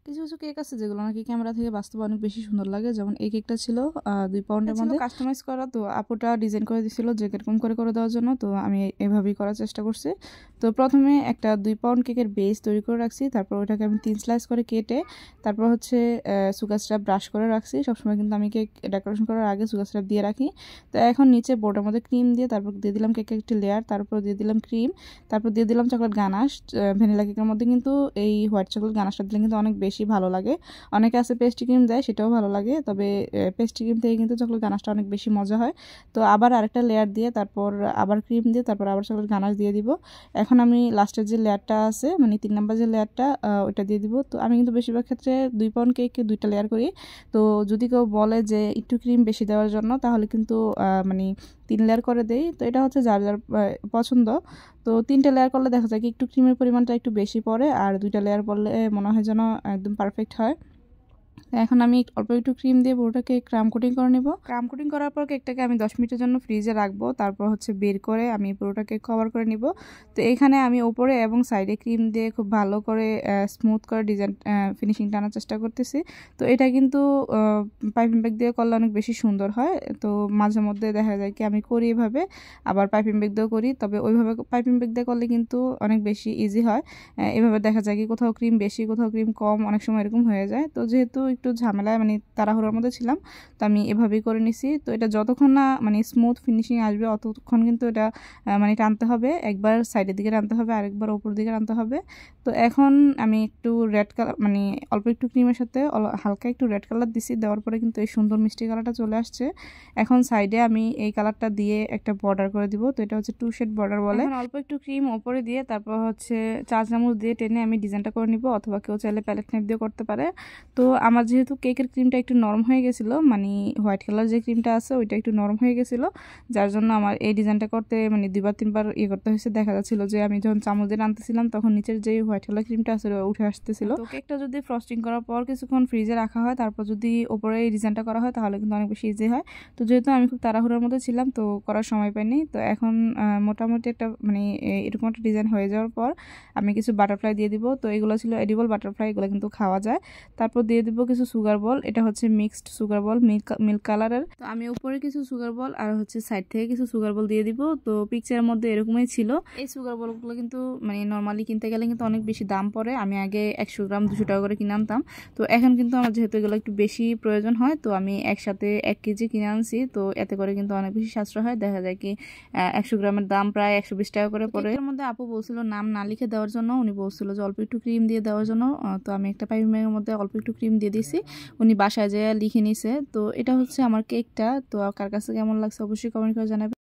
কিছু কিছু কেক আছে যেগুলো নাকি ক্যামেরা থেকে বাস্তবে অনেক বেশি সুন্দর লাগে, যেমন এই কেকটা ছিল 2 পাউন্ডের মধ্যে কাস্টমাইজ করা। তো আপুটা ডিজাইন করে দিছিল যে কিরকম করে করে দেওয়ার জন্য, তো আমি এভাবেই করার চেষ্টা করছি। তো প্রথমে একটা 2 পাউন্ড কেকের বেস তৈরি করে রাখছি, তারপর ওইটাকে আমি 3 স্লাইস করে কেটে তারপর হচ্ছে সুগার সিরাপ ব্রাশ করে রাখছি। সবসময় কিন্তু আমি কেক ডেকোরেশন করার আগে সুগার সিরাপ দিয়ে রাখি। তো এখন নিচে বোর্ডের মধ্যে ক্রিম দিয়ে তারপর দিয়ে দিলাম কেকের একটি লেয়ার, তারপর দিয়ে দিলাম ক্রিম, তারপর দিয়ে দিলাম চকলেট গানাশ। ভ্যানিলা কেকের মধ্যে কিন্তু এই হোয়াইট চকলেট গানাশটা দিলে কিন্তু অনেক বেশি ভালো লাগে। অনেকে আছে পেস্ট্রি ক্রিম দেয়, সেটাও ভালো লাগে, তবে পেস্ট্রি ক্রিম থেকে কিন্তু চকলেট গানাশটা অনেক বেশি মজা হয়। তো আবার আরেকটা লেয়ার দিয়ে তারপর আবার ক্রিম দিয়ে তারপর আবার চকলেট গানাশ দিয়ে দিব। এখন আমি লাস্টের যে লেয়ারটা আছে মানে 3 নাম্বার যে লেয়ারটা ওইটা দিয়ে দিব। তো আমি কিন্তু বেশিরভাগ ক্ষেত্রে 2 পাউন্ড কেককে 2টা লেয়ার করি। তো যদি কেউ বলে যে একটু ক্রিম বেশি দেওয়ার জন্য, তাহলে কিন্তু মানে 3 লেয়ার করে দেই। তো এটা হচ্ছে যার যার পছন্দ। তো 3টে লেয়ার করলে দেখা যায় কি একটু ক্রিমের পরিমাণটা একটু বেশি পড়ে, আর 2টা লেয়ার করলে মনে হয় যেন একদম পারফেক্ট হয়। এখন আমি অল্প একটু ক্রিম দিয়ে পুরোটাকে ক্রাম কোটিং করে নেব। ক্রাম কোটিং করার পর কেকটাকে আমি 10 মিনিটের জন্য ফ্রিজে রাখবো, তারপর হচ্ছে বের করে আমি পুরোটাকে কভার করে নিব। তো এখানে আমি ওপরে এবং সাইডে ক্রিম দিয়ে খুব ভালো করে স্মুথ করে ডিজাইন ফিনিশিং টানার চেষ্টা করতেছি। তো এটা কিন্তু পাইপিং ব্যাগ দিয়ে করলে অনেক বেশি সুন্দর হয়। তো মাঝে মধ্যে দেখা যায় কি আমি করি এভাবে, আবার পাইপিং ব্যাগ দিয়েও করি, তবে ওইভাবে পাইপিং ব্যাগ দিয়ে করলে কিন্তু অনেক বেশি ইজি হয়। এভাবে দেখা যায় কি কোথাও ক্রিম বেশি কোথাও ক্রিম কম, অনেক সময় এরকম হয়ে যায়। তো যেহেতু একটু ঝামেলায় মানে তাড়াহুড়োর মধ্যে ছিলাম, তো আমি এভাবেই করে নিছি। তো এটা যতক্ষণ না মানে স্মুথ ফিনিশিং আসবে অতক্ষণ কিন্তু এটা মানে টানতে হবে, একবার সাইডের দিকে টানতে হবে আরেকবার ওপর দিকে টানতে হবে। তো এখন আমি একটু রেড কালার মানে অল্প একটু ক্রিমের সাথে হালকা একটু রেড কালার দিছি, দেওয়ার পরে কিন্তু এই সুন্দর মিষ্টি কালারটা চলে আসছে। এখন সাইডে আমি এই কালারটা দিয়ে একটা বর্ডার করে দিব। তো এটা হচ্ছে 2 শেড বর্ডার বলে। এখন অল্প একটু ক্রিম ওপরে দিয়ে তারপর হচ্ছে 4 চামচ দিয়ে টেনে আমি ডিজাইনটা করে নিব, অথবা কেউ চাইলে প্যালেট নাইফ দিয়ে করতে পারে। তো আমার যেহেতু কেকের ক্রিমটা একটু নরম হয়ে গেছিলো, মানে হোয়াইট কালার যে ক্রিমটা আছে ওইটা একটু নরম হয়ে গেছিলো, যার জন্য আমার এই ডিজাইনটা করতে মানে 2-3 বার করতে হয়েছে। দেখা যাচ্ছিলো যে আমি যখন চামচ দিয়ে আনতেছিলাম তখন নিচের যে হোয়াইট কালার ক্রিমটা আছে উঠে আসতেছিল। তো কেকটা যদি ফ্রস্টিং করার পর কিছুক্ষণ ফ্রিজে রাখা হয়, তারপর যদি ওপরে এই ডিজাইনটা করা হয় তাহলে কিন্তু অনেক বেশি ইজি হয়। তো যেহেতু আমি খুব তাড়াহুড়োর মধ্যে ছিলাম তো করার সময় পাইনি। তো এখন মোটামুটি একটা মানে এরকম একটা ডিজাইন হয়ে যাওয়ার পর আমি কিছু বাটারফ্লাই দিয়ে দিব। তো এগুলো ছিল এডিবল বাটারফ্লাই, এগুলো কিন্তু খাওয়া যায়। তারপর দিয়ে দিব কিছু সুগার বল, এটা হচ্ছে মিক্সড সুগার বল মিল্ক কালারের। তো আমি উপরে কিছু সুগার বল আর হচ্ছে সাইড থেকে কিছু সুগার বল দিয়ে দিব। তো পিকচারের মধ্যে এরকমই ছিল। এই সুগার বলগুলো কিন্তু মানে নর্মালি কিনতে গেলে কিন্তু অনেক বেশি দাম পড়ে। আমি আগে 100 গ্রাম 200 টাকা করে কিনে আনতাম। তো এখন কিন্তু আমার যেহেতু এগুলো একটু বেশি প্রয়োজন হয়, তো আমি একসাথে 1 কেজি কিনে আনছি। তো এতে করে কিন্তু অনেক বেশি সাশ্রয় হয়। দেখা যায় কি 100 গ্রামের দাম প্রায় 120 টাকা করে পড়ে। এর মধ্যে আপু বলছিল নাম না লিখে দেওয়ার জন্য, উনি বলছিল যে অল্প একটু ক্রিম দিয়ে দেওয়ার জন্য। তো আমি একটা পাইপিং ব্যাগের মধ্যে অল্প একটু ক্রিম দিয়ে দিছি, উনি বাসায় যেয়ে লিখে নিছে। তো এটা হচ্ছে আমার কেকটা। তো কার কাছে কেমন লাগছে অবশ্যই কমেন্ট করে জানাবেন।